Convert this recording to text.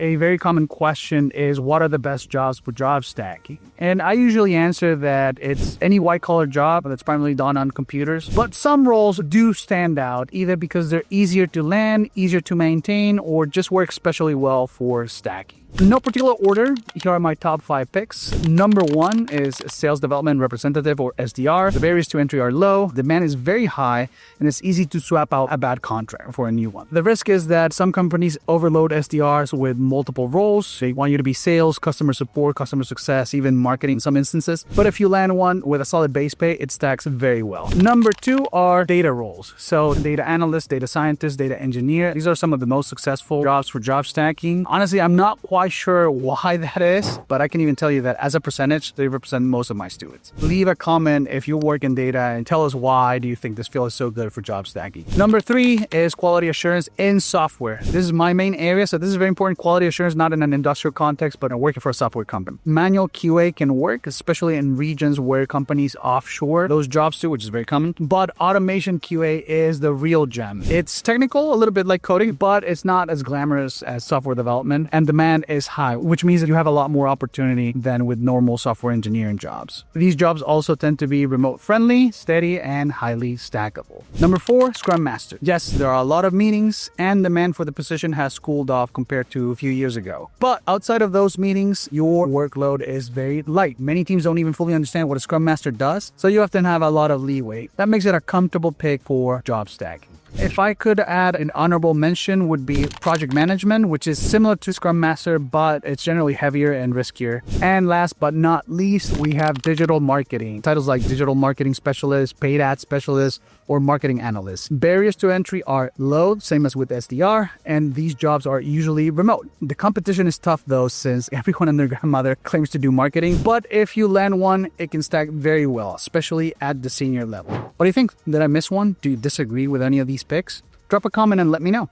A very common question is, what are the best jobs for job stacking? And I usually answer that it's any white-collar job that's primarily done on computers. But some roles do stand out, either because they're easier to land, easier to maintain, or just work especially well for stacking. In no particular order, here are my top 5 picks. Number 1 is Sales Development Representative, or SDR. The barriers to entry are low, demand is very high, and it's easy to swap out a bad contract for a new one. The risk is that some companies overload SDRs with multiple roles. They want you to be sales, customer support, customer success, even marketing in some instances. But if you land one with a solid base pay, it stacks very well. Number 2 are data roles. So data analyst, data scientist, data engineer. These are some of the most successful jobs for job stacking. Honestly, I'm not quite sure why that is, but I can even tell you that as a percentage, they represent most of my students. Leave a comment if you work in data and tell us why do you think this field is so good for job stacking. Number 3 is quality assurance in software. This is my main area, so this is very important. Quality assurance, not in an industrial context, but working for a software company. Manual QA can work, especially in regions where companies offshore those jobs too, which is very common. But automation QA is the real gem. It's technical, a little bit like coding, but it's not as glamorous as software development, and demand is high, which means that you have a lot more opportunity than with normal software engineering jobs. These jobs also tend to be remote friendly, steady, and highly stackable. Number 4, Scrum Master. Yes, there are a lot of meetings, and demand for the position has cooled off compared to a few years ago. But outside of those meetings, your workload is very light. Many teams don't even fully understand what a Scrum Master does, so you often have a lot of leeway. That makes it a comfortable pick for job stacking. If I could add an honorable mention, would be project management, which is similar to Scrum Master, but it's generally heavier and riskier. And last but not least, we have digital marketing. Titles like digital marketing specialist, paid ad specialist, or marketing analyst. Barriers to entry are low, same as with SDR, and these jobs are usually remote. The competition is tough though, since everyone and their grandmother claims to do marketing, but if you land one, it can stack very well, especially at the senior level. What do you think? Did I miss one? Do you disagree with any of these picks? Drop a comment and let me know.